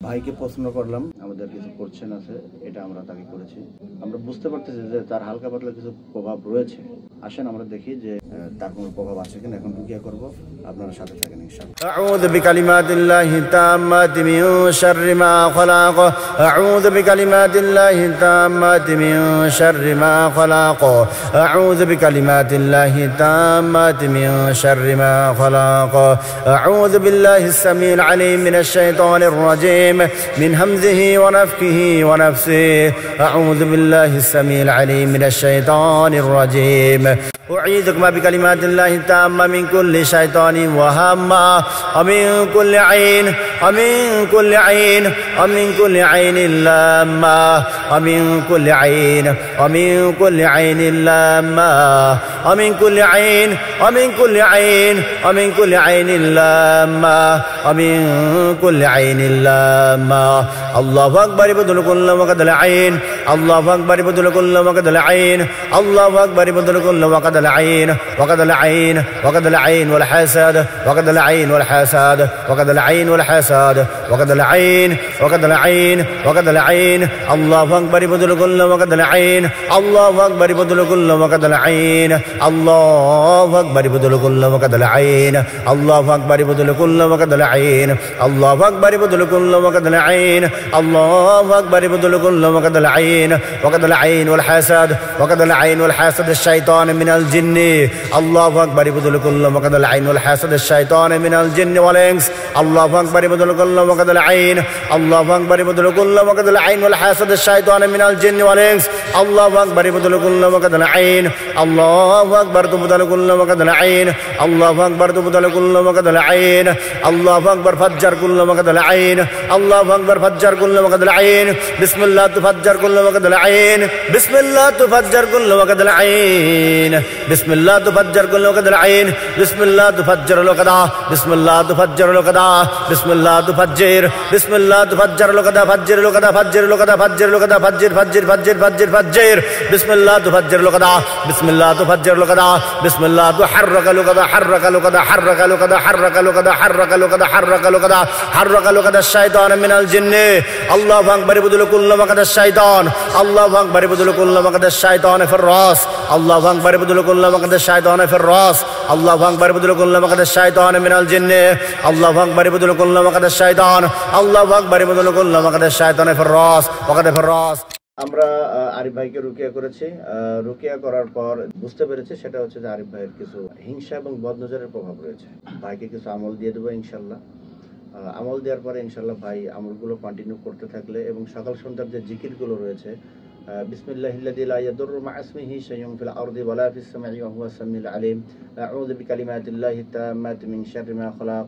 ভাইকে প্রশ্ন করলাম, আমাদের কিছু কোশ্চেন আছে, এটা আমরা তাকে করেছি। আমরা বুঝতে পারতেছি যে তার হালকা পাতলা কিছু প্রভাব রয়েছে। আসেন আমরা দেখি যে তার কোনো প্রভাব আছে কিনা। এখন রুকিয়া করব, আপনারা সাথে থাকেন ইনশাআল্লাহ। আউযু বিকালিমাতিল্লাহি তাম্মাতি মিন শাররি মা খালাক। আউযু বিকালিমাতিল্লাহি তাম্মাতি মিন শাররি মা খালাক। আউযু বিকালিমাতিল্লাহি তাম্মাতি মিন শাররি মা খালাক। আউযু বিল্লাহিস সামিউল আলিম মিনাশ শাইতানির রাজিম মিন হামজিহি ওয়া নাফখিহি ওয়া নাফসিহি। আউযু বিল্লাহিস সামিউল আলিম মিনাশ শাইতানির রাজিম। أعيذكم بكلمات الله التامة من كل شيطان وهامة ومن كل عين ومن كل عين ومن كل عين لامة ومن كل عين ومن كل عين لامة ومن كل عين ومن كل عين ومن كل عين لامة ومن كل عين لامة. الله أكبر بدل كل وقد العين. الله أكبر بدل كل وقد العين. الله أكبر بدل كل وقد العين وقد العين وقد العين والحسد وقد العين والحسد وقد العين والحسد وقد العين وقد العين وقد العين. الله أكبر بدل كل وقد العين. الله أكبر بدل كل وقد العين. الله أكبر بدل كل وقد العين. الله أكبر بدل كل وقد العين. الله أكبر بدل كل وقد العين. الله أكبر بدل كل وقد العين وقد العين والحسد وقد العين والحسد الشيطان من الجن. الله أكبر بدل كل وقد العين والحسد الشيطان من الجن والإنس. الله أكبر بدل كل وقد العين. الله أكبر بدل كل وقد العين والحسد الشيطان من الجن والإنس. الله أكبر بدل كل وقد العين. الله أكبر بدل كل وقد العين. الله أكبر بدل كل وقد العين. الله أكبر فجر كل وقد العين. الله أكبر فجر كل وقد العين. بسم الله تفجر كل وقد العين. بسم الله تفجر كل وقد العين. بسم الله تفجر كل وقد العين. بسم الله تفجر الوقدا. بسم الله تفجر الوقدا. بسم الله تفجر. بسم الله تفجر الوقدا. فجر الوقدا. فجر الوقدا. فجر الوقدا. فجر فجر فجر فجر فجر. بسم الله تفجر الوقدا. بسم الله تفجر الوقدا. بسم الله تحرك الوقدا. حرك الوقدا. حرك الوقدا. حرك الوقدا. حرك الوقدا. حرك الوقدا. حرك الوقدا الشيطان من الجن. الله أكبر بدل كل وقد الشيطان. الله أكبر بدل كل وقد الشيطان في الراس. الله أكبر بدل كل وقد الشيطان في الراس. الله أكبر بدل كل وقد الشيطان من الجن. الله أكبر بدل كل وقد الشيطان. الله أكبر بدل كل وقد الشيطان في الراس وقد في الراس. আমরা আরিফ ভাইকে রুকিয়া করেছি। রুকিয়া করার পর বুঝতে পেরেছি সেটা হচ্ছে যে আরিফ ভাইয়ের কিছু হিংসা এবং বদনজরের প্রভাব রয়েছে। ভাইকে কিছু আমল দিয়ে দেবো ইনশাল্লাহ। আমল দেওয়ার পরে ইনশাল্লাহ ভাই আমলগুলো কন্টিনিউ করতে থাকলে এবং সকাল সন্ধ্যার যে জিকিরগুলো রয়েছে, বিসমিল্লাহিল্লাযী লা ইয়াদুররু মা ইসমিহি শাইউন ফিল আরদি ওয়ালা ফিস সামাই ওয়া হুয়াস সামিউল আলিম। আউযু বিকালিমাতিল্লাহি তাম্মাতি মিন শাররি মা খালাক।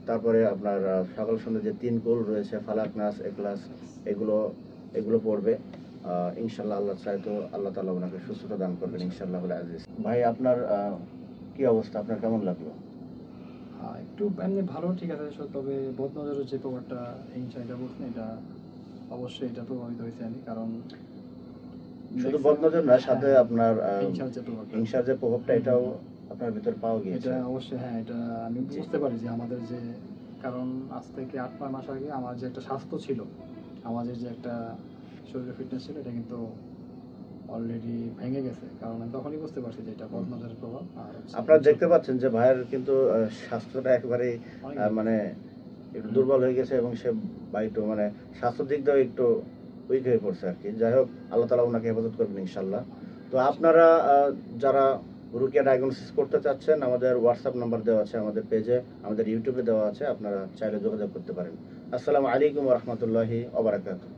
তারপরে আপনার সকাল সন্ধ্যা যে 3 কুল রয়েছে, ফালাক, নাস, ইখলাস, এগুলো পড়বে ইনশাল্লাহ। আল্লাহ চাই তো আল্লাহ তাআলা ওনাকে সুস্থতা দান করবেন ইনশাআল্লাহুল আজিজ। ভাই আপনার কি অবস্থা? আপনার কেমন লাগলো? একটু এমনি ভালো, ঠিক আছে। তবে বদনজরের যে প্রভাবটা হিংসা বলছেন, এটা অবশ্যই এটা প্রভাবিত হয়েছে আমি, কারণ শুধু বদনজর না, সাথে আপনার হিংসার যে প্রভাবটা এটাও আপনার ভিতর পাওয়া গিয়েছে। এটা অবশ্যই, হ্যাঁ, এটা আমি বুঝতে পারি যে আমাদের যে, কারণ আজ থেকে 8-9 মাস আগে আমার যে একটা স্বাস্থ্য ছিল, আমাদের যে একটা শরীরের ফিটনেস ছিল, এটা কিন্তু অলরেডি ভেঙে গেছে। কারণ আমি তখনই বুঝতে পারছি যে এটা বদনজরের প্রভাব। আর আপনারা দেখতে পাচ্ছেন যে ভাইয়ের কিন্তু স্বাস্থ্যটা একেবারে মানে একটু দুর্বল হয়ে গেছে এবং সে ভাই একটু মানে স্বাস্থ্য দিক দিয়েও একটু উইক হয়ে পড়ছে আর কি। যাই হোক, আল্লাহ তাআলা ওনাকে হেফাজত করবেন ইনশাআল্লাহ। তো আপনারা যারা রুকিয়া ডায়াগনোসিস করতে চাচ্ছেন, আমাদের হোয়াটসঅ্যাপ নাম্বার দেওয়া আছে আমাদের পেজে, আমাদের ইউটিউবে দেওয়া আছে, আপনারা চাইলে যোগাযোগ করতে পারেন। আসসালামু আলাইকুম ওয়া রাহমাতুল্লাহি ওয়া বারাকাতুহু।